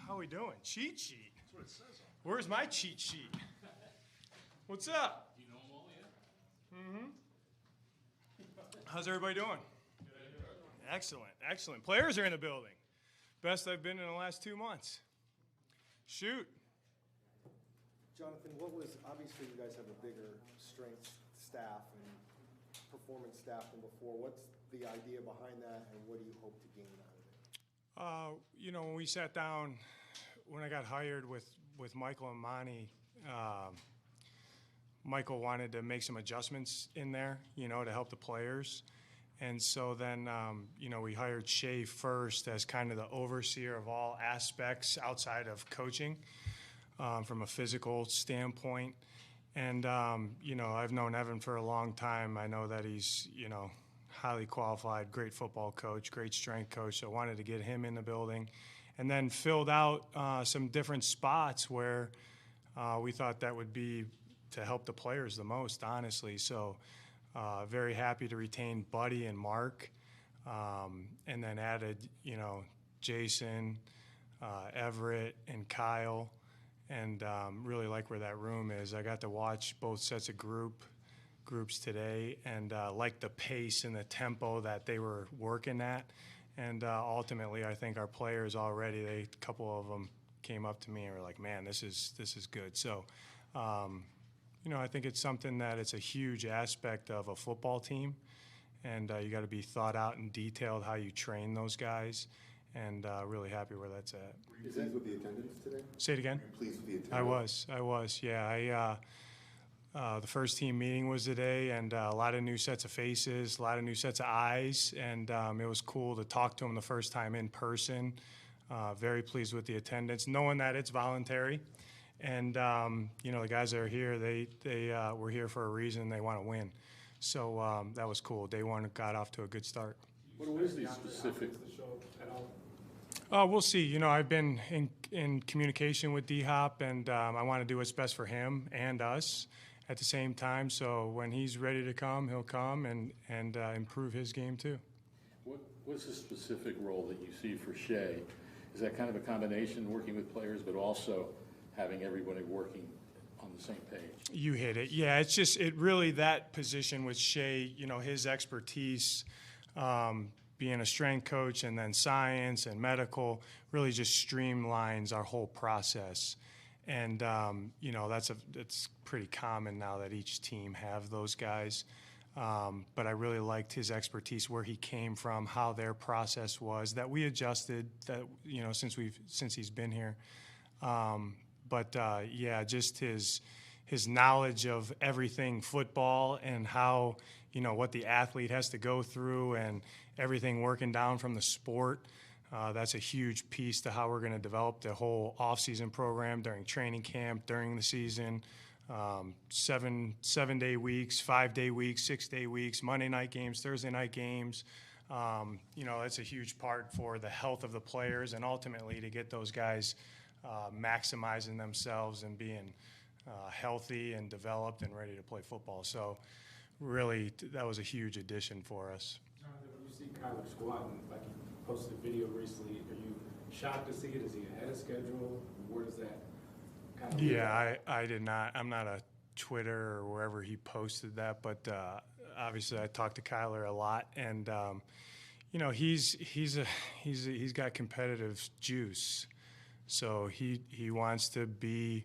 How we doing? Cheat sheet. That's what it says on. Where's my cheat sheet? What's up? Do you know them all yet? How's everybody doing? Excellent, excellent. Players are in the building. Best I've been in the last 2 months. Shoot. Jonathan, obviously you guys have a bigger strength staff and performance staff than before. What's the idea behind that, and what do you hope to gain out of it? When we sat down, when I got hired with Michael and Monty, Michael wanted to make some adjustments in there, to help the players. And so then, we hired Shea first as kind of the overseer of all aspects outside of coaching from a physical standpoint. And, I've known Evan for a long time. I know that he's, highly qualified, great football coach, great strength coach. So I wanted to get him in the building. And then filled out some different spots where we thought that would be to help the players the most, honestly. So very happy to retain Buddy and Mark, and then added, Jason, Everett, and Kyle, and really like where that room is. I got to watch both sets of groups today, and like the pace and the tempo that they were working at. And ultimately, I think our players already, a couple of them came up to me and were like, "Man, this is good." So, I think it's something that it's a huge aspect of a football team, and you got to be thought out and detailed how you train those guys. And really happy where that's at. Were you pleased with the attendance today? Say it again. Were you pleased with the attendance? I was. Yeah, the first team meeting was today, and a lot of new sets of faces, a lot of new sets of eyes, and it was cool to talk to them the first time in person. Very pleased with the attendance, knowing that it's voluntary, and the guys that are here, they were here for a reason. They want to win, so that was cool. Day one got off to a good start. What is the specific? We'll see. I've been in communication with D-Hop, and I want to do what's best for him and us at the same time. So when he's ready to come, he'll come and improve his game too. What's the specific role that you see for Shea? Is that kind of a combination, working with players, but also having everybody working on the same page? You hit it. Yeah, it really that position with Shea, his expertise, being a strength coach and then science and medical really just streamlines our whole process. And, it's pretty common now that each team have those guys. But I really liked his expertise, where he came from, how their process was, that we adjusted that, since he's been here. Just his knowledge of everything football and how, what the athlete has to go through and everything working down from the sport. That's a huge piece to how we're going to develop the whole offseason program during training camp, during the season, 7-day weeks, 5-day weeks, 6-day weeks, Monday night games, Thursday night games. That's a huge part for the health of the players and ultimately to get those guys maximizing themselves and being healthy and developed and ready to play football. So really, that was a huge addition for us. Jonathan, when you see Kyler squatting, like he posted a video recently, are you shocked to see it? Is he ahead of schedule? Where does that kind of I did not. I'm not a Twitter or wherever he posted that, but obviously I talked to Kyler a lot, and he's got competitive juice, so he wants to be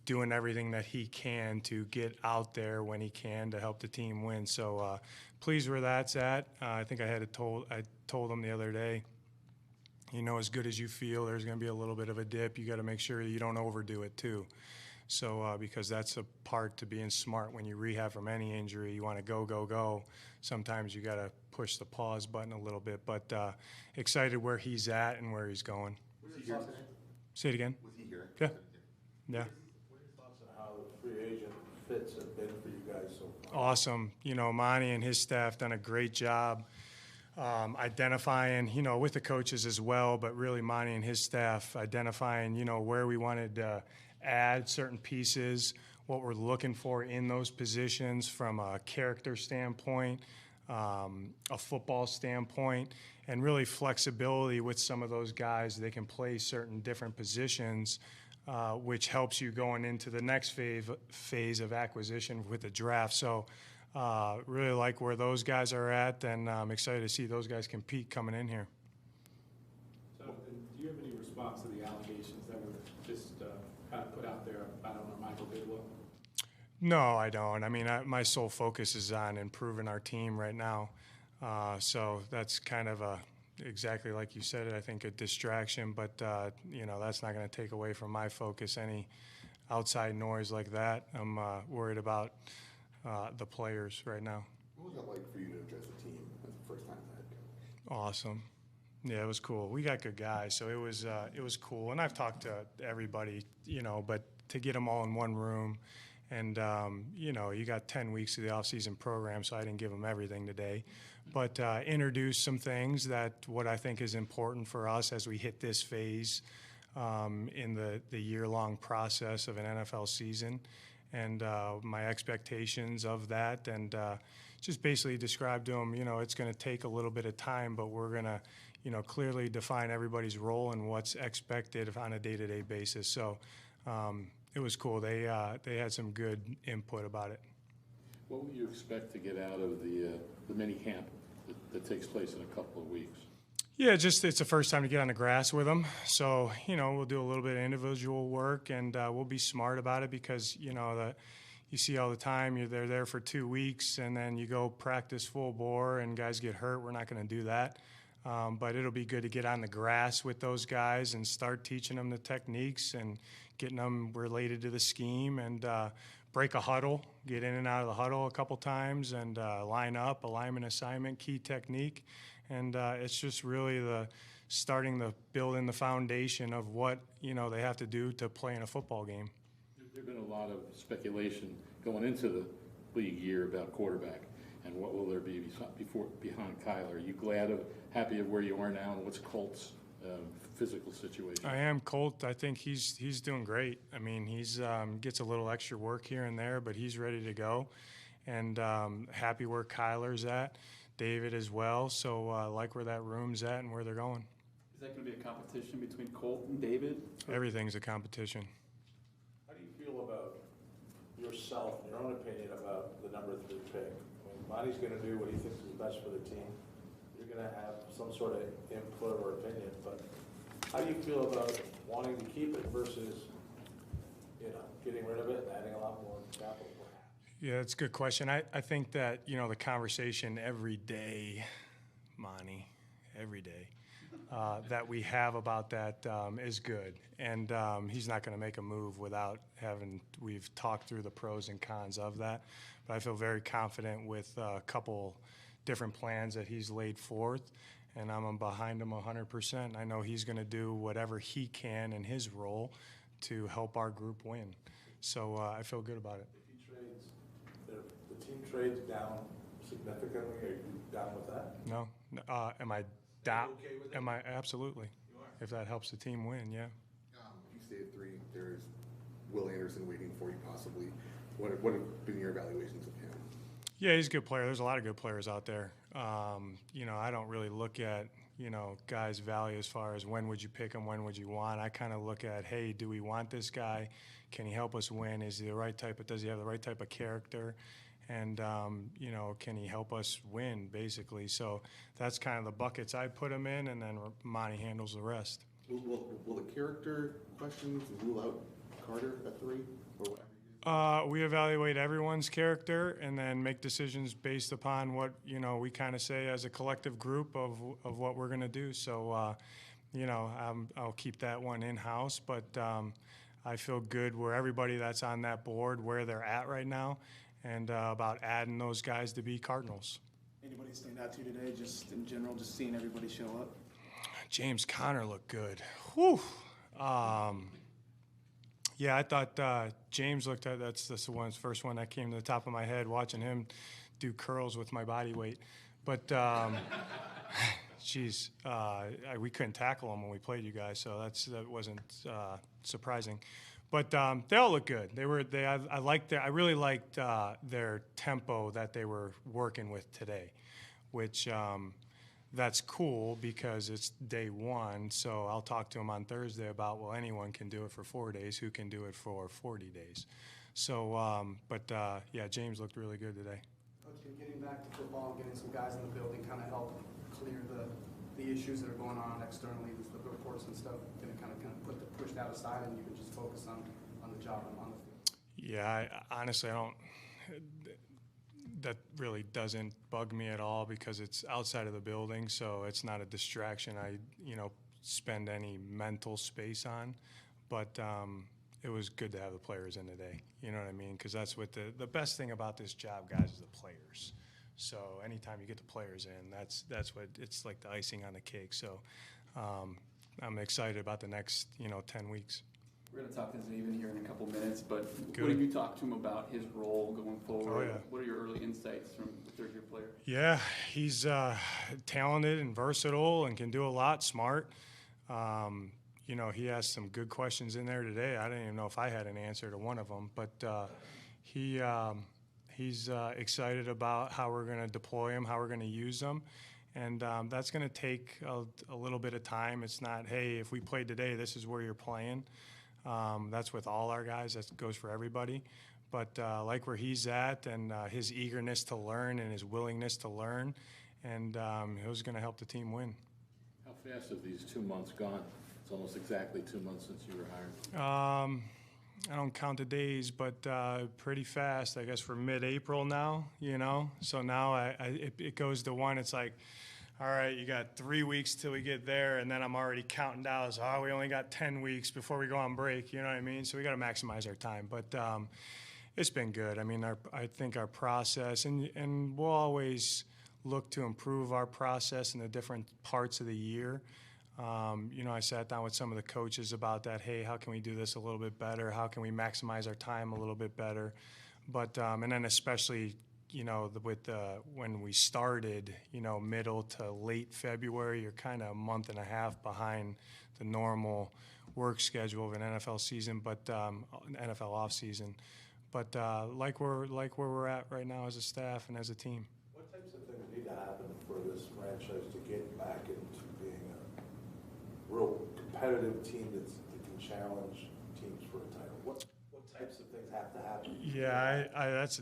doing everything that he can to get out there when he can to help the team win. So pleased where that's at. I think I told him the other day, as good as you feel, there's going to be a little bit of a dip. You got to make sure you don't overdo it too. So because that's a part to being smart when you rehab from any injury. You want to go. Sometimes you got to push the pause button a little bit. But excited where he's at and where he's going. Was he here today? Say it again. Was he here? Yeah. What are your thoughts on how the free agent fits have been for you guys so far? Awesome. Monty and his staff done a great job identifying, with the coaches as well, but really Monty and his staff identifying, where we wanted to add certain pieces, what we're looking for in those positions from a character standpoint, a football standpoint, and really flexibility with some of those guys. They can play certain different positions, which helps you going into the next phase of acquisition with the draft. So really like where those guys are at, and I'm excited to see those guys compete coming in here. So, do you have any response to the allegations that were just kind of put out there about Michael Bidwell? No, I don't. I mean, my sole focus is on improving our team right now. So that's kind of exactly like you said it, I think a distraction, but, that's not going to take away from my focus, any outside noise like that. I'm worried about the players right now. What was that like for you to address the team as the first time head coach? Awesome. Yeah, it was cool. We got good guys, so it was cool. And I've talked to everybody, but to get them all in one room, and you got 10 weeks of the offseason program, so I didn't give them everything today, but introduce some things that what I think is important for us as we hit this phase in the year-long process of an NFL season, and my expectations of that, and just basically describe to them, it's going to take a little bit of time, but we're going to, clearly define everybody's role and what's expected on a day-to-day basis. So it was cool. They had some good input about it. What would you expect to get out of the mini camp that takes place in a couple of weeks? Yeah, it's the first time to get on the grass with them. So, we'll do a little bit of individual work, and we'll be smart about it because, you see all the time, they're there for 2 weeks, and then you go practice full bore and guys get hurt. We're not going to do that. But it'll be good to get on the grass with those guys and start teaching them the techniques and getting them related to the scheme, and break a huddle, get in and out of the huddle a couple times, and line up, alignment assignment, key technique. And it's just really building the foundation of what, they have to do to play in a football game. There's been a lot of speculation going into the league year about quarterback and what will there be behind Kyler. Are you happy of where you are now, and what's Colt's physical situation? I am. Colt, I think he's doing great. I mean, he's gets a little extra work here and there, but he's ready to go, and happy where Kyler's at. David as well. So like where that room's at and where they're going. Is that going to be a competition between Colt and David? Everything's a competition. How do you feel about yourself, in your own opinion, about the number 3 pick? I mean, Monty's going to do what he thinks is best for the team. You're going to have some sort of input or opinion, but how do you feel about wanting to keep it versus, getting rid of it and adding a lot more capital? Yeah, that's a good question. I think that, the conversation every day, Monty, every day, that we have about that is good. And he's not going to make a move without we've talked through the pros and cons of that. But I feel very confident with a couple different plans that he's laid forth, and I'm behind him 100%. I know he's going to do whatever he can in his role to help our group win. So I feel good about it. The team trades down significantly. Are you down with that? No. Am I down? Okay with it? Am I? Absolutely. You are. If that helps the team win, yeah. You stay at 3. There's Will Anderson waiting for you possibly. What have been your evaluations of him? Yeah, he's a good player. There's a lot of good players out there. I don't really look at, guys' value as far as when would you pick him, when would you want. I kind of look at, hey, do we want this guy? Can he help us win? Is he the right type? Does he have the right type of character? And, can he help us win, basically? So that's kind of the buckets I put him in, and then Monty handles the rest. Will the character questions rule out Carter at 3 or whatever? We evaluate everyone's character and then make decisions based upon what, we kind of say as a collective group of what we're going to do. So, I'll keep that one in-house, but I feel good where everybody that's on that board, where they're at right now, and about adding those guys to be Cardinals. Anybody stand out to you today, just in general, just seeing everybody show up? James Conner looked good. Whew. Yeah, I thought James looked at that's the first one that came to the top of my head watching him do curls with my body weight. But geez, we couldn't tackle him when we played you guys, so that wasn't surprising. But they all look good. I really liked their tempo that they were working with today. which that's cool because it's day one. So I'll talk to him on Thursday about, well, anyone can do it for 4 days. Who can do it for 40 days? So, yeah, James looked really good today. Coach, getting back to football and getting some guys in the building kind of help clear the issues that are going on externally, the reports and stuff, going to kind of push that aside, and you can just focus on the job and on the field. Yeah, honestly, I don't. That really doesn't bug me at all because it's outside of the building, so it's not a distraction I, spend any mental space on. But it was good to have the players in today. You know what I mean? Because that's what the best thing about this job, guys, is the players. So anytime you get the players in, that's what it's like, the icing on the cake. So I'm excited about the next 10 weeks. We're going to talk to Zaven here in a couple minutes, but Good. What have you talked to him about his role going forward? Oh, yeah. What are your early insights from the third-year player? Yeah, he's talented and versatile and can do a lot, smart. He has some good questions in there today. I didn't even know if I had an answer to one of them, but he's excited about how we're going to deploy him, how we're going to use him. And that's going to take a little bit of time. It's not, hey, if we played today, this is where you're playing. That's with all our guys. That goes for everybody. But like where he's at and his eagerness to learn and his willingness to learn, and he was going to help the team win. How fast have these 2 months gone? It's almost exactly 2 months since you were hired. I don't count the days, but pretty fast. I guess we're mid-April now, So now it goes to one. It's like, all right, you got 3 weeks till we get there, and then I'm already counting down. So, we only got 10 weeks before we go on break, you know what I mean? So we got to maximize our time. But it's been good. I mean, I think our process, and we'll always look to improve our process in the different parts of the year. I sat down with some of the coaches about that. Hey, how can we do this a little bit better? How can we maximize our time a little bit better? But and then especially, when we started, middle to late February, you're kind of a month and a half behind the normal work schedule of an NFL season, but NFL offseason. But like where we're at right now as a staff and as a team. What types of things need to happen for this franchise to get back into being a real competitive team that can challenge teams for a title? What types of things have to happen? Yeah,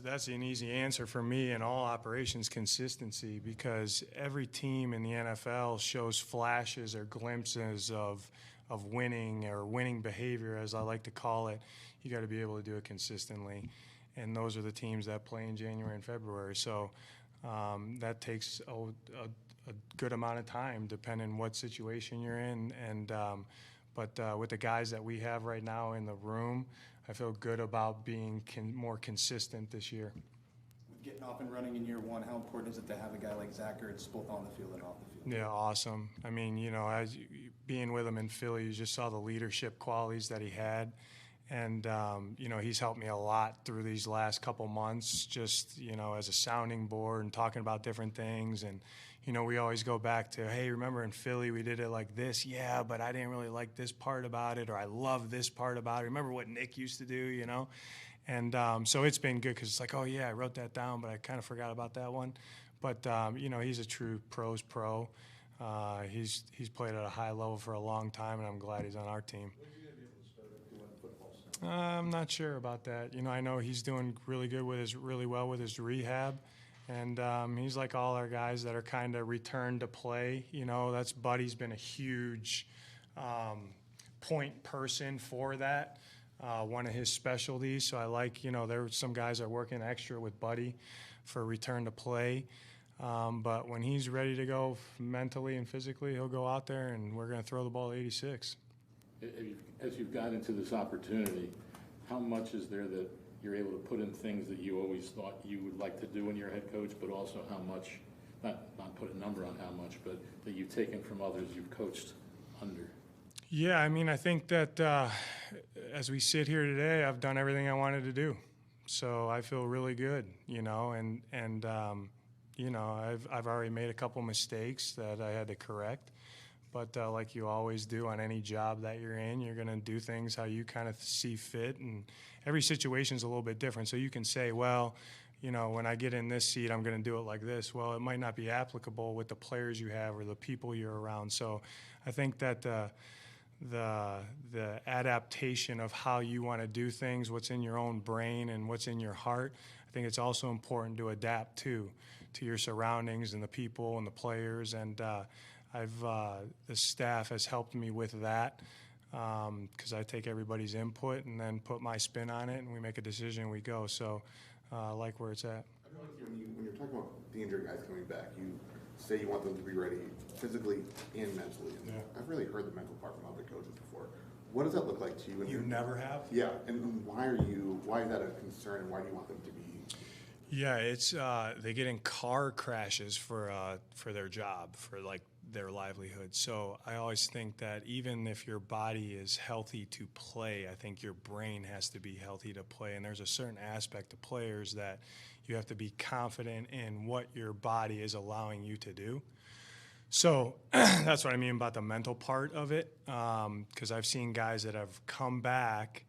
that's an easy answer for me in all operations: consistency, because every team in the NFL shows flashes or glimpses of winning or winning behavior, as I like to call it. You got to be able to do it consistently, and those are the teams that play in January and February. So that takes a good amount of time, depending what situation you're in. And but with the guys that we have right now in the room, I feel good about being more consistent this year. With getting off and running in year one, how important is it to have a guy like Zach Ertz both on the field and off the field? Yeah, awesome. I mean, as being with him in Philly, you just saw the leadership qualities that he had. And, he's helped me a lot through these last couple months, just, as a sounding board and talking about different things. And, we always go back to, hey, remember in Philly we did it like this? Yeah, but I didn't really like this part about it, or I love this part about it. Remember what Nick used to do, And so it's been good because it's like, oh, yeah, I wrote that down, but I kind of forgot about that one. But, he's a true pro's pro. He's played at a high level for a long time, and I'm glad he's on our team. I'm not sure about that. I know he's doing really well with his rehab, and he's like all our guys that are kind of returned to play. That's Buddy's been a huge point person for that, one of his specialties. So I like, there were some guys that are working extra with Buddy for return to play. But when he's ready to go mentally and physically, he'll go out there, and we're going to throw the ball 86. As you've got into this opportunity, how much is there that you're able to put in things that you always thought you would like to do when you're head coach, but also how much, not put a number on how much, but that you've taken from others you've coached under? Yeah, I mean, I think that as we sit here today, I've done everything I wanted to do. So I feel really good, and I've already made a couple mistakes that I had to correct. But like you always do on any job that you're in, you're going to do things how you kind of see fit. And every situation is a little bit different. So you can say, well, when I get in this seat, I'm going to do it like this. Well, it might not be applicable with the players you have or the people you're around. So I think that the adaptation of how you want to do things, what's in your own brain and what's in your heart, I think it's also important to adapt to your surroundings and the people and the players. And the staff has helped me with that. Because I take everybody's input and then put my spin on it, and we make a decision and we go. So I like where it's at. I feel like when you're talking about the injured guys coming back, you say you want them to be ready physically and mentally. And I've really heard the mental part from other coaches before. What does that look like to you? You never have? Yeah, and why is that a concern, and why do you want them to be? Yeah, it's they get in car crashes for their job, for like their livelihood. So I always think that even if your body is healthy to play, I think your brain has to be healthy to play. And there's a certain aspect of players that you have to be confident in what your body is allowing you to do. So that's what I mean about the mental part of it, because I've seen guys that have come back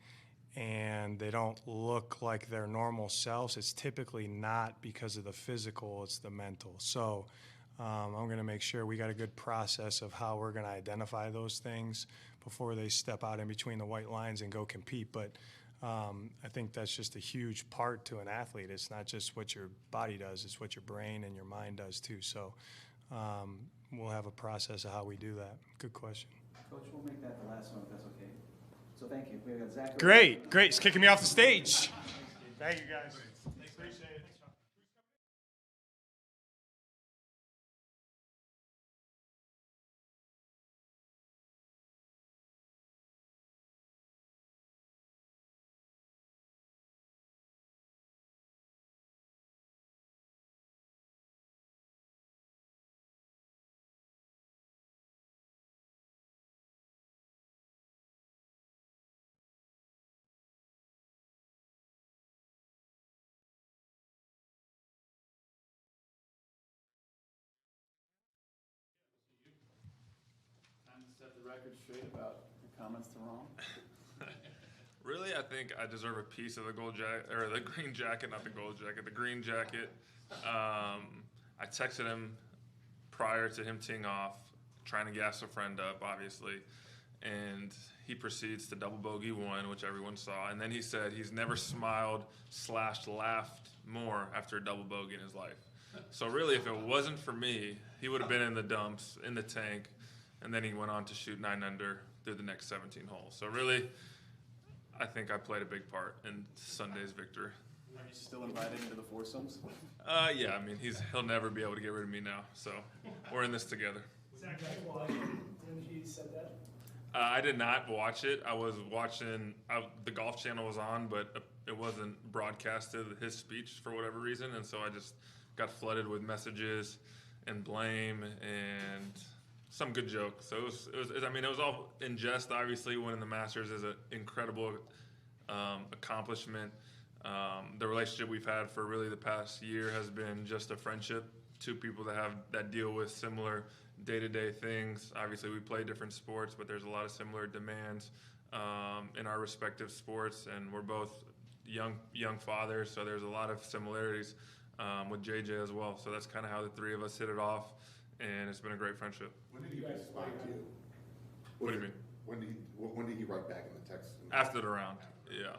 and they don't look like their normal selves. It's typically not because of the physical, it's the mental. So I'm going to make sure we got a good process of how we're going to identify those things before they step out in between the white lines and go compete. But I think that's just a huge part to an athlete. It's not just what your body does, it's what your brain and your mind does too. So we'll have a process of how we do that. Good question. Coach, we'll make that the last one if that's okay. So thank you. We got Zach. Great. It's kicking me off the stage. Thank you, guys. Appreciate it. Time to set the record straight about your comments to Ron. Really, I think I deserve a piece of the gold jacket, or the green jacket, not the gold jacket, the green jacket. I texted him prior to him teeing off, trying to gas a friend up, obviously, and he proceeds to double bogey one, which everyone saw, and then he said he's never smiled / laughed more after a double bogey in his life. So really, if it wasn't for me, he would have been in the dumps, in the tank, and then he went on to shoot 9 under through the next 17 holes. So really, I think I played a big part in Sunday's victory. Are you still invited into the foursomes? Yeah, I mean, he'll never be able to get rid of me now. So we're in this together. Zach, didn't he said that? I did not watch it. I was watching, the Golf Channel was on, but it wasn't broadcasted, his speech, for whatever reason. And so I just got flooded with messages and blame and some good jokes. So it was all in jest. Obviously, winning the Masters is an incredible accomplishment. The relationship we've had for really the past year has been just a friendship. Two people that deal with similar day-to-day things. Obviously, we play different sports, but there's a lot of similar demands in our respective sports, and we're both young fathers, so there's a lot of similarities with JJ as well. So that's kind of how the three of us hit it off, and it's been a great friendship. When did he respond to you? What do you mean? When did he write back in the text? After the round, yeah.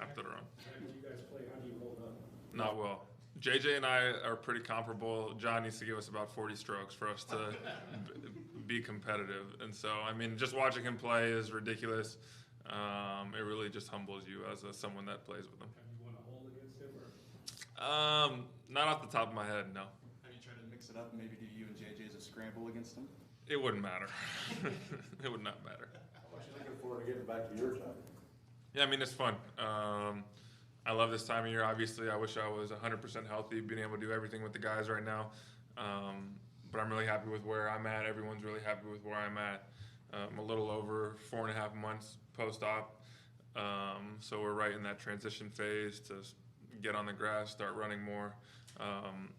After the round. When you guys play, how do you hold up? Not well. JJ and I are pretty comparable. John needs to give us about 40 strokes for us to be competitive. And so, I mean, just watching him play is ridiculous. It really just humbles you as someone that plays with him. Have you won a hole against him? Or? Not off the top of my head, no. Have you tried to mix it up and maybe do you and JJ as a scramble against him? It wouldn't matter. It would not matter. How much are you looking forward to getting back to your job? Yeah, I mean, it's fun. I love this time of year. Obviously, I wish I was 100% healthy, being able to do everything with the guys right now. But I'm really happy with where I'm at. Everyone's really happy with where I'm at. I'm a little over 4.5 months post-op. So we're right in that transition phase to get on the grass, start running more.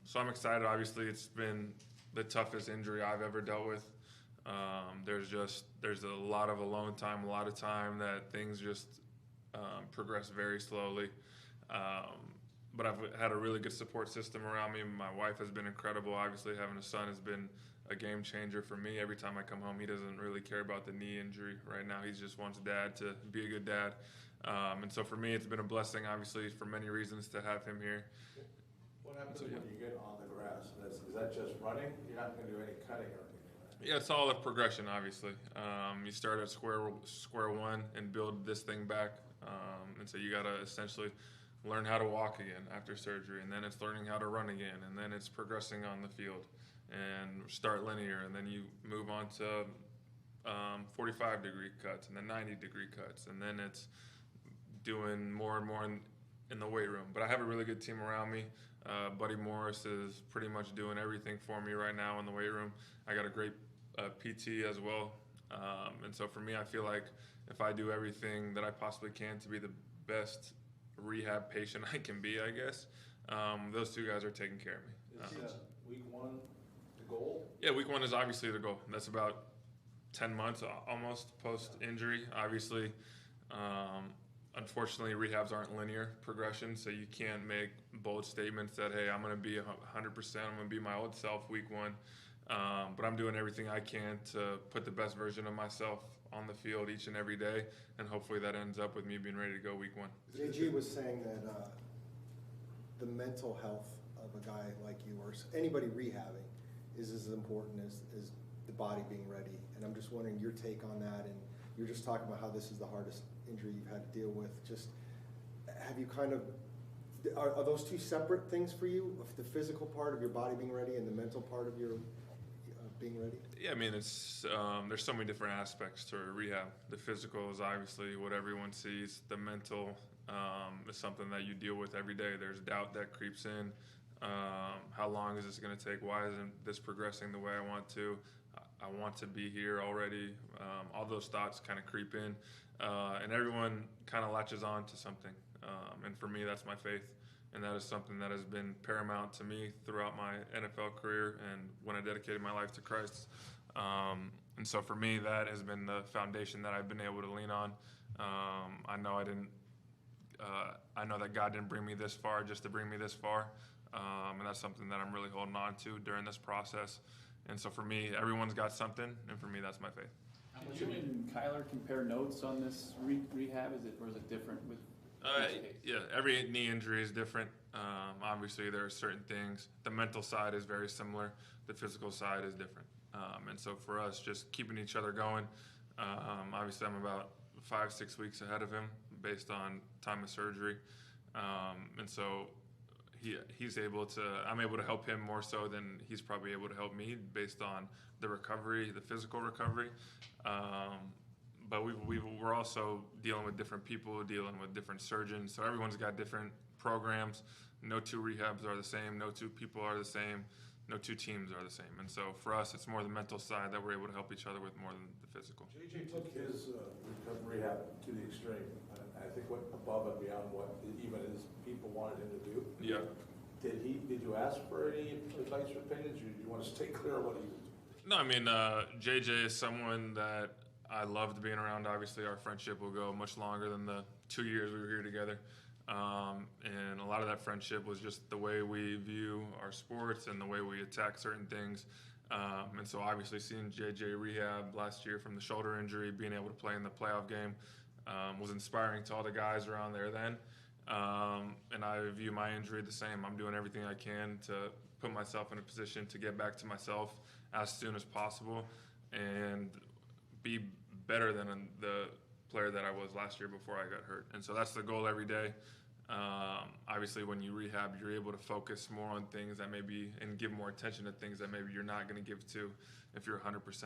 So I'm excited. Obviously, it's been the toughest injury I've ever dealt with. There's a lot of alone time, a lot of time that things just progress very slowly. but I've had a really good support system around me. My wife has been incredible. Obviously, having a son has been a game changer for me. Every time I come home, he doesn't really care about the knee injury right now. He just wants dad to be a good dad. And so for me, it's been a blessing, obviously, for many reasons to have him here. What happens when you get on the grass? Is that just running? You're not going to do any cutting or anything, right? Yeah, it's all a progression, obviously. You start at square one and build this thing back. And so you got to essentially learn how to walk again after surgery, and then it's learning how to run again, and then it's progressing on the field and start linear, and then you move on to 45-degree cuts and then 90-degree cuts, and then it's doing more and more in the weight room. But I have a really good team around me. Buddy Morris is pretty much doing everything for me right now in the weight room. I got a great PT as well. And so for me, I feel like if I do everything that I possibly can to be the best rehab patient I can be, I guess, those two guys are taking care of me. Is week one the goal? Yeah, week one is obviously the goal. That's about 10 months almost post-injury. Obviously, unfortunately, rehabs aren't linear progression, so you can't make bold statements that, hey, I'm going to be 100%, I'm going to be my old self week one. But I'm doing everything I can to put the best version of myself on the field each and every day, and hopefully that ends up with me being ready to go week one. JG was saying that the mental health of a guy like you or anybody rehabbing is as important as the body being ready. And I'm just wondering your take on that. And you're just talking about how this is the hardest injury you've had to deal with. Just have you kind of, are those two separate things for you? The physical part of your body being ready and the mental part of your being ready? Yeah, I mean, it's there's so many different aspects to rehab. The physical is obviously what everyone sees. The mental is something that you deal with every day. There's doubt that creeps in. How long is this going to take? Why isn't this progressing the way I want to? I want to be here already. All those thoughts kind of creep in, and everyone kind of latches on to something. And for me, that's my faith. And that is something that has been paramount to me throughout my NFL career and when I dedicated my life to Christ. And so for me, that has been the foundation that I've been able to lean on. I know I know that God didn't bring me this far just to bring me this far. And that's something that I'm really holding on to during this process. And so for me, everyone's got something, and for me, that's my faith. Did you and Kyler compare notes on this rehab? Or is it different with? Yeah, every knee injury is different. Obviously, there are certain things. The mental side is very similar. The physical side is different. And so for us, just keeping each other going. Obviously, I'm about 5-6 weeks ahead of him based on time of surgery. And so he's able to, I'm able to help him more so than he's probably able to help me based on the recovery, the physical recovery. But we're also dealing with different people, dealing with different surgeons. So everyone's got different programs. No two rehabs are the same. No two people are the same. No two teams are the same. And so for us, it's more the mental side that we're able to help each other with more than the physical. JJ took his rehab to the extreme. I think went above and beyond what even his people wanted him to do. Yeah. Did you ask for any advice or opinions? Or you want to stay clear of what he was doing? No, I mean, JJ is someone that I loved being around. Obviously, our friendship will go much longer than the 2 years we were here together. And a lot of that friendship was just the way we view our sports and the way we attack certain things. And so obviously seeing JJ rehab last year from the shoulder injury, being able to play in the playoff game, was inspiring to all the guys around there then. And I view my injury the same. I'm doing everything I can to put myself in a position to get back to myself as soon as possible and be better than the player that I was last year before I got hurt. And so that's the goal every day. Obviously, when you rehab, you're able to focus more on things that maybe, and give more attention to things that maybe you're not going to give to if you're 100%.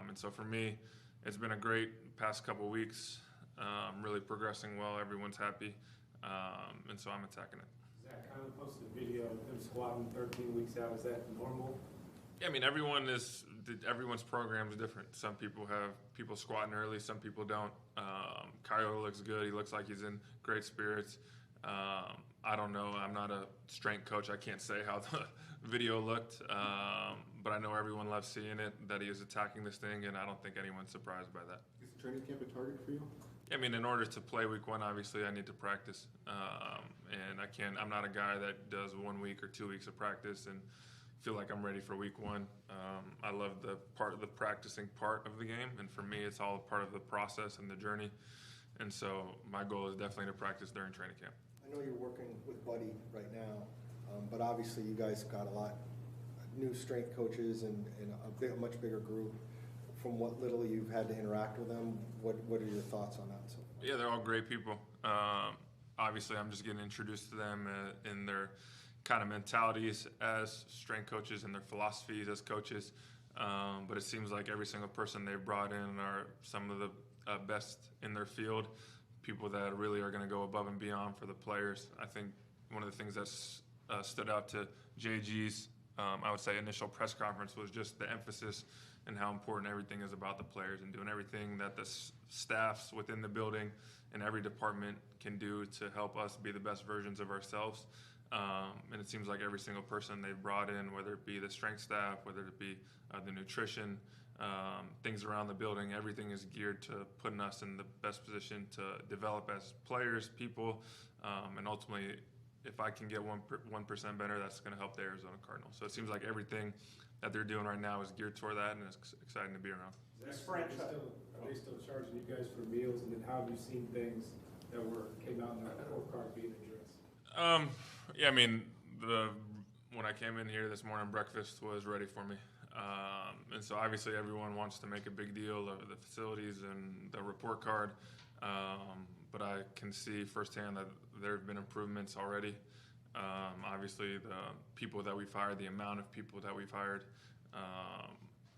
And so for me, it's been a great past couple weeks, really progressing well. Everyone's happy. And so I'm attacking it. Zach kind of posted a video of him squatting 13 weeks out. Is that normal? Yeah, I mean, everyone's program is different. Some people have people squatting early, some people don't. Kyler looks good. He looks like he's in great spirits. I don't know. I'm not a strength coach. I can't say how the video looked, but I know everyone loves seeing it, that he is attacking this thing, and I don't think anyone's surprised by that. Is training camp a target for you? I mean, in order to play week 1, obviously I need to practice, and I'm not a guy that does 1 week or 2 weeks of practice and feel like I'm ready for week 1. I love the practicing part of the game, and for me, it's all part of the process and the journey. And so my goal is definitely to practice during training camp. I know you're working with Buddy right now, but obviously you guys got a lot new strength coaches and a much bigger group. From what little you've had to interact with them, what are your thoughts on that? So Yeah, they're all great people. Obviously, I'm just getting introduced to them in their kind of mentalities as strength coaches and their philosophies as coaches. But it seems like every single person they've brought in are some of the best in their field, people that really are going to go above and beyond for the players. I think one of the things that stood out to JG's, I would say, initial press conference was just the emphasis and how important everything is about the players and doing everything that the staffs within the building and every department can do to help us be the best versions of ourselves. And it seems like every single person they've brought in, whether it be the strength staff, whether it be the nutrition, things around the building, everything is geared to putting us in the best position to develop as players, people, and ultimately, if I can get 1% better, that's going to help the Arizona Cardinals. So it seems like everything that they're doing right now is geared toward that, and it's exciting to be around. Are they still charging you guys for meals, and then how have you seen things that came out in the report card being addressed? Yeah, I mean, when I came in here this morning, breakfast was ready for me. And so obviously everyone wants to make a big deal of the facilities and the report card. But I can see firsthand that there have been improvements already. Obviously the people that we've hired, the amount of people that we've hired.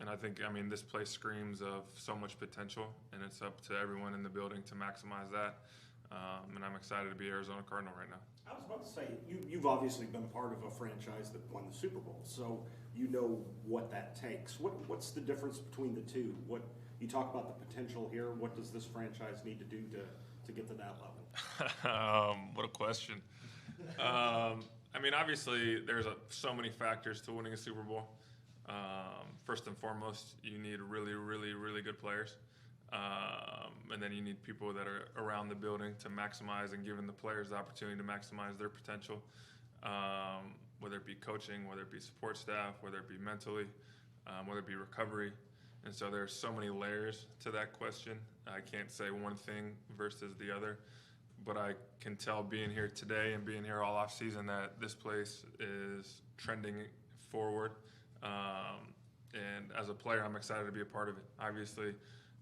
And I think, this place screams of so much potential, and it's up to everyone in the building to maximize that. And I'm excited to be Arizona Cardinal right now. I was about to say, you've obviously been a part of a franchise that won the Super Bowl, so you know what that takes. What's the difference between the two? You talk about the potential here. What does this franchise need to do to get to that level? What a question. Obviously, there's so many factors to winning a Super Bowl. First and foremost, you need really, really, really good players. And then you need people that are around the building to maximize and giving the players the opportunity to maximize their potential, whether it be coaching, whether it be support staff, whether it be mentally, whether it be recovery. And so there's so many layers to that question. I can't say one thing versus the other, but I can tell being here today and being here all off season that this place is trending forward. And as a player, I'm excited to be a part of it. Obviously,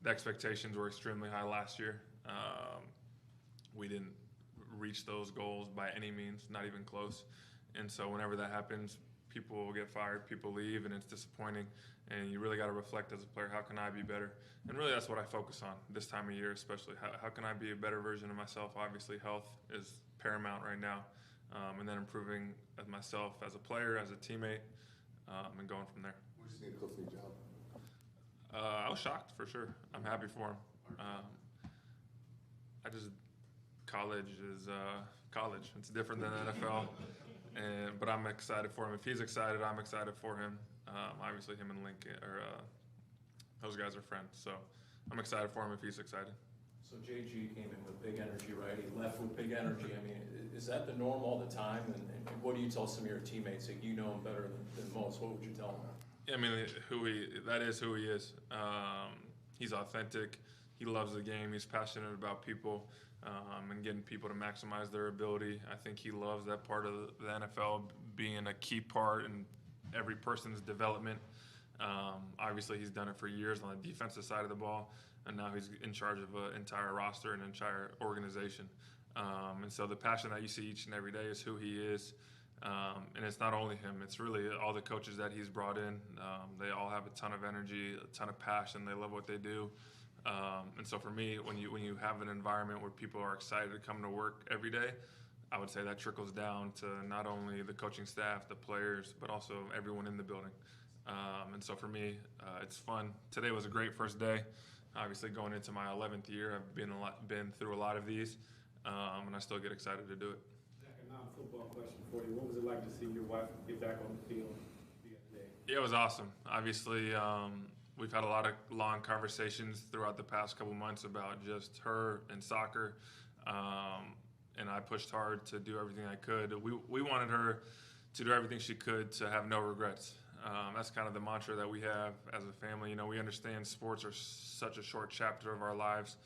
the expectations were extremely high last year. We didn't reach those goals by any means, not even close. And so whenever that happens, people will get fired, people leave, and it's disappointing. And you really got to reflect as a player, how can I be better? And really that's what I focus on this time of year especially. How can I be a better version of myself? Obviously health is paramount right now. And then improving as myself as a player, as a teammate, and going from there. What did you think of Cliff's new job? I was shocked for sure. I'm happy for him. College is college. It's different than NFL, but I'm excited for him. If he's excited, I'm excited for him. Obviously, him and Lincoln, those guys are friends. So I'm excited for him if he's excited. So JG came in with big energy, right? He left with big energy. Is that the norm all the time? And what do you tell some of your teammates that you know him better than most? What would you tell them? That is who he is. He's authentic. He loves the game. He's passionate about people and getting people to maximize their ability. I think he loves that part of the NFL being a key part in every person's development. Obviously, he's done it for years on the defensive side of the ball, and now he's in charge of an entire roster and an entire organization. And so the passion that you see each and every day is who he is. And it's not only him, it's really all the coaches that he's brought in. They all have a ton of energy, a ton of passion. They love what they do. And so for me, when you have an environment where people are excited to come to work every day, I would say that trickles down to not only the coaching staff, the players, but also everyone in the building. And so for me, it's fun. Today was a great first day. Obviously going into my 11th year, I've been through a lot of these, and I still get excited to do it. A non-football question for you. What was it like to see your wife get back on the field the other day? Yeah, it was awesome. Obviously, we've had a lot of long conversations throughout the past couple months about just her and soccer. And I pushed hard to do everything I could. We wanted her to do everything she could to have no regrets. That's kind of the mantra that we have as a family. You know, we understand sports are such a short chapter of our lives.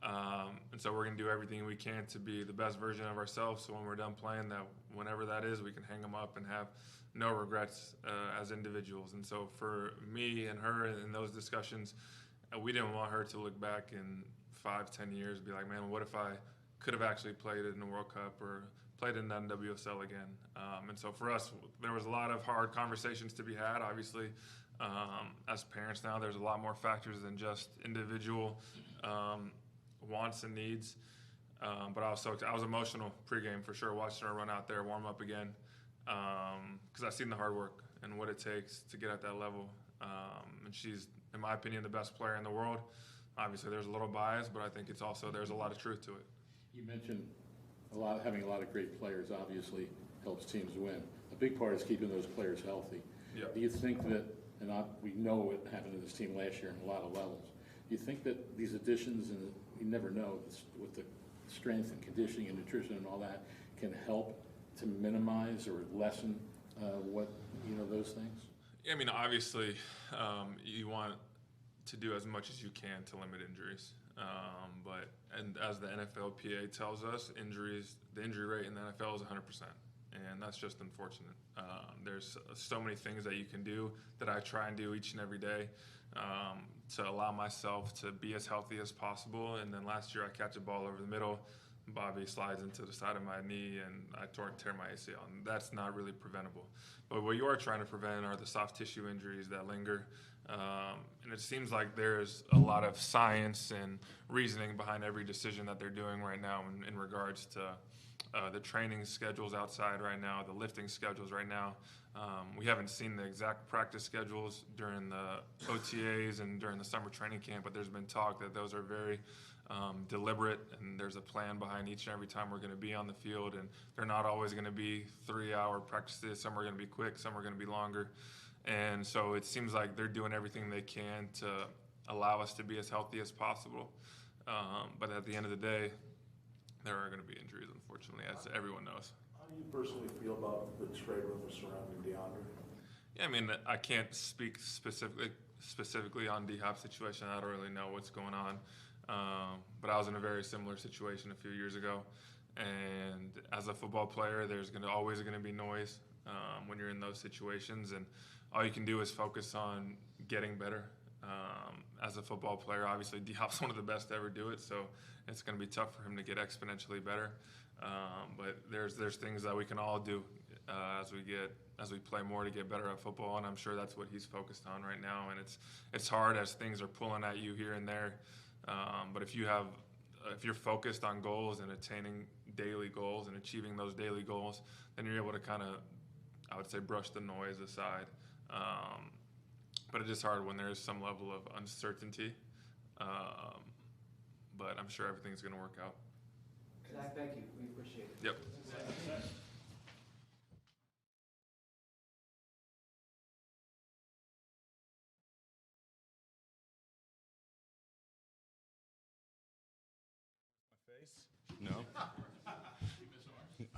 And so we're going to do everything we can to be the best version of ourselves. So when we're done playing, that whenever that is, we can hang them up and have no regrets as individuals. And so for me and her in those discussions, we didn't want her to look back in 5-10 years and be like, man, what if I could have actually played in the World Cup or played in the NWSL again? And so for us, there was a lot of hard conversations to be had. Obviously, as parents now, there's a lot more factors than just individual wants and needs. But I was emotional pregame for sure, watching her run out there, warm up again, because I've seen the hard work and what it takes to get at that level. And she's, in my opinion, the best player in the world. Obviously, there's a little bias, but I think it's also there's a lot of truth to it. You mentioned having a lot of great players obviously helps teams win. A big part is keeping those players healthy. Yeah. Do you think that, and we know what happened to this team last year on a lot of levels, do you think that these additions, and you never know, with the strength and conditioning and nutrition and all that, can help to minimize or lessen those things? I mean, obviously, you want to do as much as you can to limit injuries. And as the NFLPA tells us, the injury rate in the NFL is 100%. And that's just unfortunate. There's so many things that you can do that I try and do each and every day to allow myself to be as healthy as possible. And then last year I catch a ball over the middle, Bobby slides into the side of my knee, and I tear my ACL. And that's not really preventable. But what you are trying to prevent are the soft tissue injuries that linger. And it seems like there's a lot of science and reasoning behind every decision that they're doing right now in regards to the training schedules outside right now, the lifting schedules right now. We haven't seen the exact practice schedules during the OTAs and during the summer training camp, but there's been talk that those are very deliberate, and there's a plan behind each and every time we're going to be on the field, and they're not always going to be 3-hour practices. Some are going to be quick, some are going to be longer. And so it seems like they're doing everything they can to allow us to be as healthy as possible. But at the end of the day, there are going to be injuries, unfortunately, as everyone knows. How do you personally feel about the trade rumors surrounding DeAndre? Yeah, I mean, I can't speak specifically on D-Hop's situation. I don't really know what's going on. But I was in a very similar situation a few years ago. And as a football player, there's always going to be noise when you're in those situations. And all you can do is focus on getting better. As a football player, obviously D-Hop's one of the best to ever do it, so it's going to be tough for him to get exponentially better. But there's things that we can all do as we play more to get better at football, and I'm sure that's what he's focused on right now. And it's hard as things are pulling at you here and there. But if you're focused on goals and attaining daily goals and achieving those daily goals, then you're able to kind of, I would say, brush the noise aside. But it is hard when there is some level of uncertainty. But I'm sure everything's going to work out. Zach, thank you. We appreciate it. Yep. No.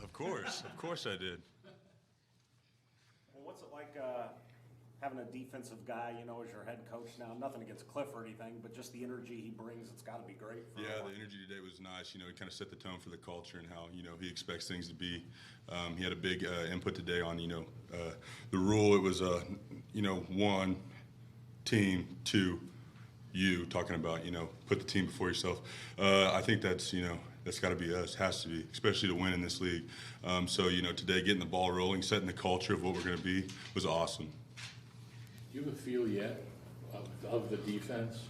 Of course I did. Well, what's it like having a defensive guy, as your head coach now? Nothing against Cliff or anything, but just the energy he brings, it's got to be great. Yeah, the energy today was nice. He kind of set the tone for the culture and how, he expects things to be. He had a big input today on, the rule. It was, 1, team, 2, you, talking about, put the team before yourself. I think that's, that's got to be us, has to be, especially to win in this league. So, today getting the ball rolling, setting the culture of what we're going to be was awesome. Do you have a feel yet of the defense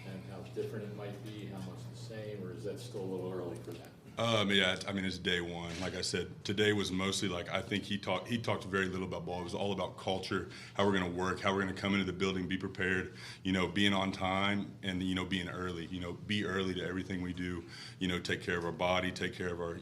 and how different it might be, how much the same, or is that still a little early for that? Yeah, I mean, it's day one. Like I said, today was mostly I think he talked very little about ball. It was all about culture, how we're going to work, how we're going to come into the building, be prepared, being on time and, being early, be early to everything we do, take care of our body, take care of our,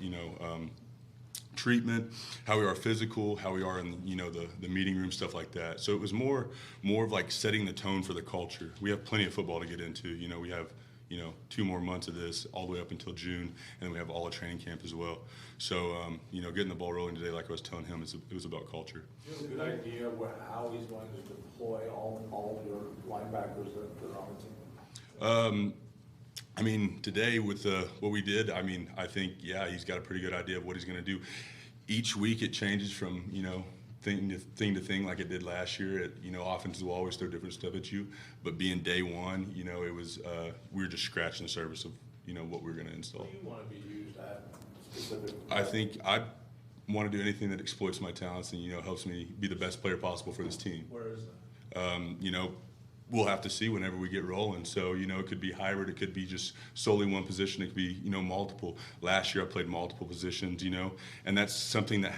treatment, how we are physical, how we are in, you know, the meeting room, stuff like that. So it was more of like setting the tone for the culture. We have plenty of football to get into. You know, we have, you know, 2 more months of this all the way up until June, and then we have all of training camp as well. So, you know, getting the ball rolling today, like I was telling him, it was about culture. Do you have a good idea how he's going to deploy all of your linebackers that are on the team? I mean, today with what we did, I mean, I think, yeah, he's got a pretty good idea of what he's going to do. Each week it changes from, you know, thing to thing like it did last year. You know, offenses will always throw different stuff at you. But being day one, you know, it was we were just scratching the surface of, you know, what we were going to install. What do you want to be used at specifically? I think I want to do anything that exploits my talents and, you know, helps me be the best player possible for this team. Where is that? You know, we'll have to see whenever we get rolling. So, you know, it could be hybrid. It could be just solely one position. It could be, you know, multiple. Last year I played multiple positions, you know, and that's something that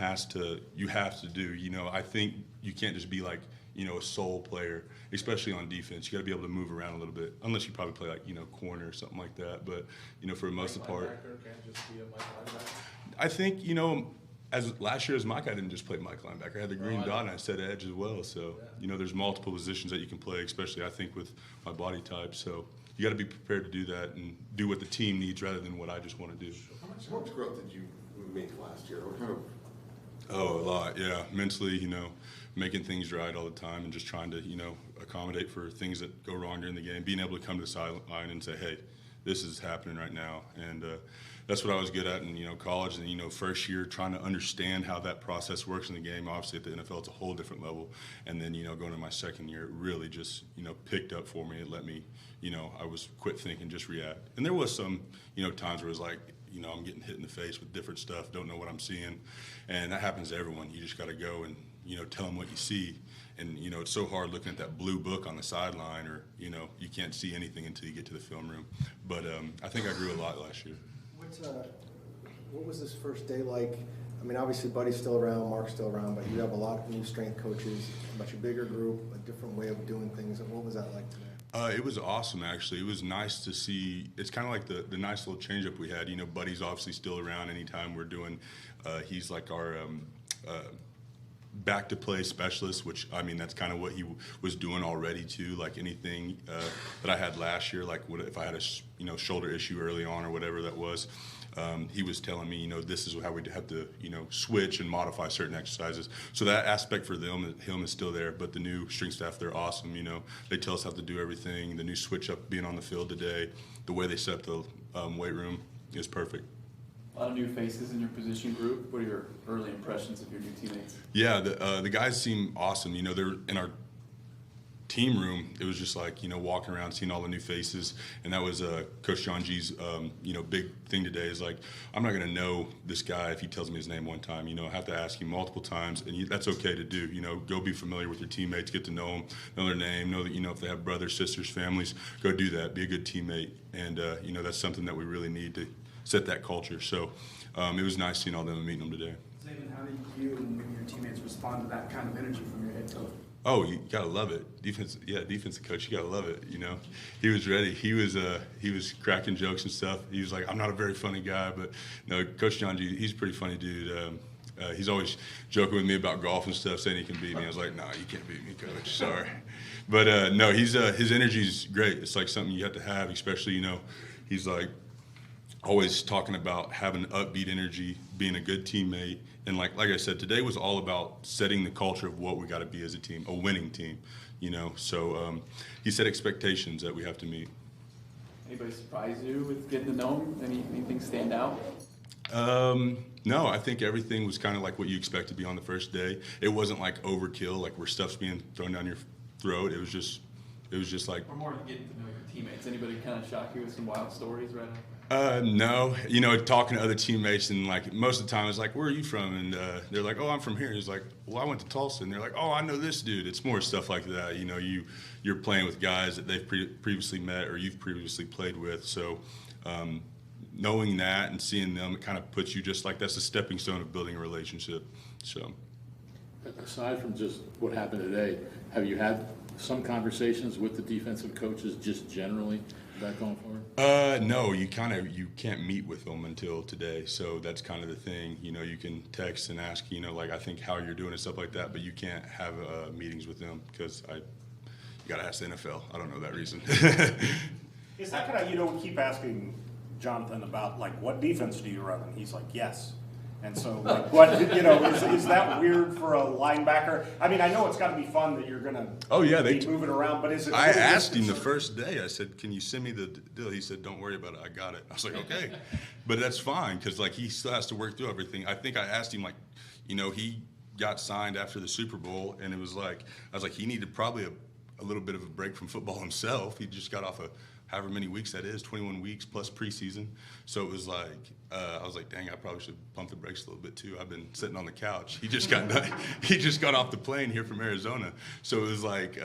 you have to do. You know, I think you can't just be like, you know, a sole player, especially on defense. You got to be able to move around a little bit, unless you probably play like, you know, corner or something like that. But, you know, for the most part, Can't just be a Mike linebacker? I think, you know, as last year as Mike, I didn't just play Mike linebacker. I had the green dot and I said edge as well. So, you know, there's multiple positions that you can play, especially I think with my body type. So you got to be prepared to do that and do what the team needs rather than what I just want to do. How much growth did you make last year? What kind of? Oh, a lot, yeah. Mentally, you know, making things right all the time and just trying to, you know, accommodate for things that go wrong during the game. Being able to come to the sideline and say, hey, this is happening right now. And that's what I was good at in, you know, college and, you know, first year trying to understand how that process works in the game. Obviously at the NFL, it's a whole different level. And then, you know, going to my second year, it really just, you know, picked up for me. It let me, you know, I was quit thinking, just react. And there was some, you know, times where it was like, you know, I'm getting hit in the face with different stuff, don't know what I'm seeing. And that happens to everyone. You just got to go and, you know, tell them what you see. And, you know, it's so hard looking at that blue book on the sideline or, you know, you can't see anything until you get to the film room. But I think I grew a lot last year. What was this first day like? I mean, obviously Buddy's still around, Mark's still around, but you have a lot of new strength coaches, a much bigger group, a different way of doing things. And what was that like today? It was awesome, actually. It was nice to see. It's kind of like the nice little change-up we had. You know, Buddy's obviously still around anytime we're doing. He's like our back-to-play specialist, which, I mean, that's kind of what he was doing already, too. Like anything that I had last year, like if I had a, you know, shoulder issue early on or whatever that was, he was telling me, you know, this is how we'd have to, you know, switch and modify certain exercises. So that aspect for him is still there, but the new strength staff, they're awesome, you know. They tell us how to do everything. The new switch up being on the field today, the way they set up the weight room is perfect. A lot of new faces in your position group. What are your early impressions of your new teammates? Yeah, the guys seem awesome. You know, they're in our team room. It was just like, you know, walking around, seeing all the new faces, and that was Coach John G's, you know, big thing today. Is like, I'm not going to know this guy if he tells me his name one time. You know, I have to ask him multiple times, and that's okay to do. You know, go be familiar with your teammates, get to know them, know their name, know that, you know, if they have brothers, sisters, families, go do that. Be a good teammate, and you know, that's something that we really need to set that culture. So it was nice seeing all them and meeting them today. Zaven, how did you and your teammates respond to that kind of energy from your head coach? Oh, you gotta love it. Defensive coach, you gotta love it. You know, he was ready. He was cracking jokes and stuff. He was like, I'm not a very funny guy, but no, Coach John G, he's a pretty funny dude. He's always joking with me about golf and stuff, saying he can beat me. I was like, nah, you can't beat me, Coach. Sorry. But no, his energy's great. It's like something you have to have, especially, you know, he's like always talking about having upbeat energy, being a good teammate. And like I said, today was all about setting the culture of what we got to be as a team, a winning team, you know. So he set expectations that we have to meet. Anybody surprise you with getting to know him? Anything stand out? No, I think everything was kind of like what you expect to be on the first day. It wasn't like overkill, like where stuff's being thrown down your throat. It was just like. Or more getting to know your teammates. Anybody kind of shock you with some wild stories right now? No, you know, talking to other teammates, and like most of the time it's like, where are you from? And they're like, oh, I'm from here. He's like, well, I went to Tulsa. And they're like, oh, I know this dude. It's more stuff like that. You know, you're playing with guys that they've previously met or you've previously played with. So knowing that and seeing them, it kind of puts you just like, that's a stepping stone of building a relationship. So aside from just what happened today, have you had some conversations with the defensive coaches just generally Back going forward? No, you can't meet with them until today. So that's kind of the thing. You know, you can text and ask, you know, like I think how you're doing and stuff like that, but you can't have meetings with them because you got to ask the NFL. I don't know that reason. Is that kind of, you know, we keep asking Jonathan about like, what defense do you run? And he's like, yes. And so, like, what, you know, is that weird for a linebacker? I mean, I know it's got to be fun that you're going to be moving around, but is it? I asked him the first day, I said, can you send me the deal? He said, don't worry about it, I got it. I was like, okay. But that's fine, because, like, he still has to work through everything. I think I asked him, like, you know, he got signed after the Super Bowl, and it was like, I was like, he needed probably a little bit of a break from football himself. He just got off however many weeks that is, 21 weeks plus preseason. So it was like, I was like, dang, I probably should pump the brakes a little bit too. I've been sitting on the couch. He just got done, he just got off the plane here from Arizona. So it was like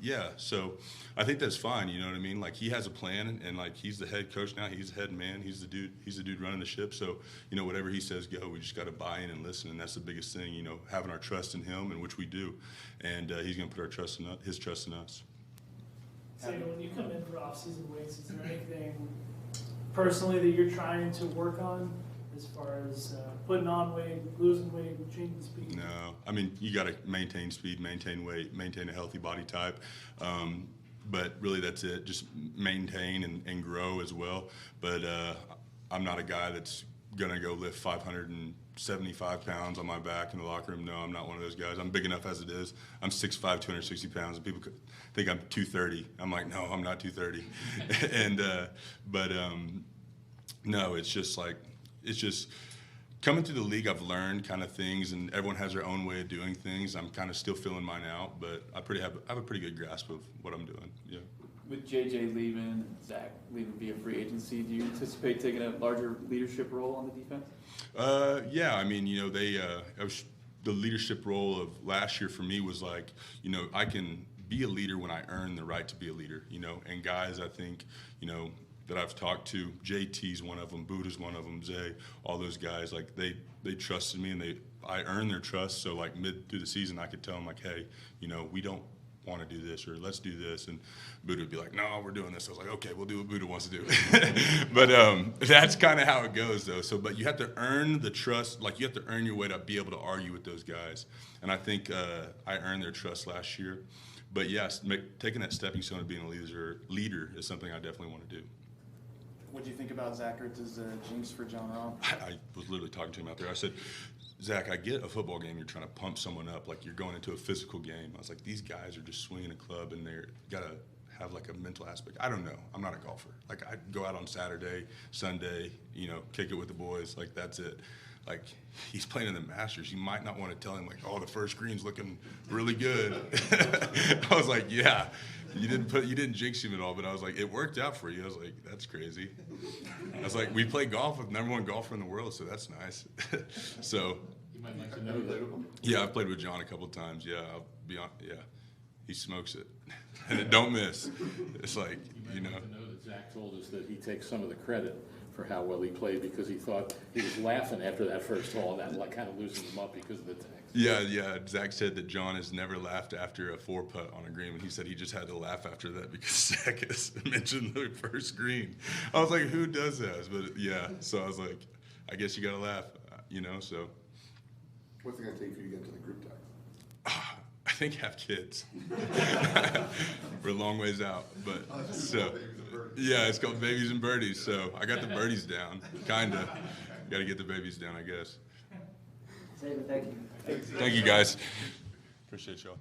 yeah. So I think that's fine. You know what I mean? Like he has a plan, and like he's the head coach now. He's the head man. He's the dude running the ship. So you know, whatever he says, go. We just got to buy in and listen, and that's the biggest thing. You know, having our trust in him, and which we do, and he's gonna put his trust in us. Zaven, when you come in for off-season weights, is there anything personally that you're trying to work on as far as putting on weight, losing weight, changing speed? No, I mean, you got to maintain speed, maintain weight, maintain a healthy body type. But really that's it, just maintain and grow as well. But I'm not a guy that's going to go lift 575 pounds on my back in the locker room. No, I'm not one of those guys. I'm big enough as it is. I'm 6'5", 260 pounds, and people think I'm 230. I'm like, no, I'm not 230. And no, it's just coming through the league. I've learned kind of things, and everyone has their own way of doing things. I'm kind of still filling mine out, but I have a pretty good grasp of what I'm doing. Yeah. With JJ leaving, Zach leaving via free agency, do you anticipate taking a larger leadership role on the defense? Yeah, I mean, you know, the leadership role of last year for me was like, you know, I can be a leader when I earn the right to be a leader, you know, and guys, I think, you know, that I've talked to, JT's one of them, Buddha's one of them, Zay, all those guys, like they trusted me, and I earned their trust. So like mid through the season, I could tell them like, hey, you know, we don't want to do this, or let's do this, and Buddha would be like, no, we're doing this. I was like, okay, we'll do what Buddha wants to do. But that's kind of how it goes, though. So, but you have to earn the trust, like you have to earn your way to be able to argue with those guys, and I think I earned their trust last year. But yes, taking that stepping stone of being a leader is something I definitely want to do. What do you think about Zach Ertz as a jinx for John Rahm? I was literally talking to him out there. I said, Zach, I get a football game, you're trying to pump someone up, like you're going into a physical game. I was like, these guys are just swinging a club, and they're got to have like a mental aspect. I don't know. I'm not a golfer. Like I go out on Saturday, Sunday, you know, kick it with the boys. Like that's it. Like he's playing in the Masters. You might not want to tell him like, oh, the first green's looking really good. I was like, yeah, you didn't jinx him at all. But I was like, it worked out for you. I was like, that's crazy. I was like, we play golf with #1 golfer in the world, so that's nice. So. You might like to know that. Yeah, I've played with John a couple times. Yeah, I'll be on. Yeah, he smokes it, and it don't miss. It's like you know. Like to know that Zach told us that he takes some of the credit for how well he played because he thought he was laughing after that first hole, and that like kind of loosened him up because of the text. Yeah. Zach said that John has never laughed after a 4-putt on a green, and he said he just had to laugh after that because Zach has mentioned the first green. I was like, who does that? But yeah, so I was like, I guess you gotta laugh, you know. So. What's it going to take for you to get into the group text? I think have kids. We're a long ways out, but so yeah, it's called Babies and Birdies. So I got the birdies down, kinda. Got to get the babies down, I guess. Zaven, thank you. Thank you, guys. Appreciate y'all.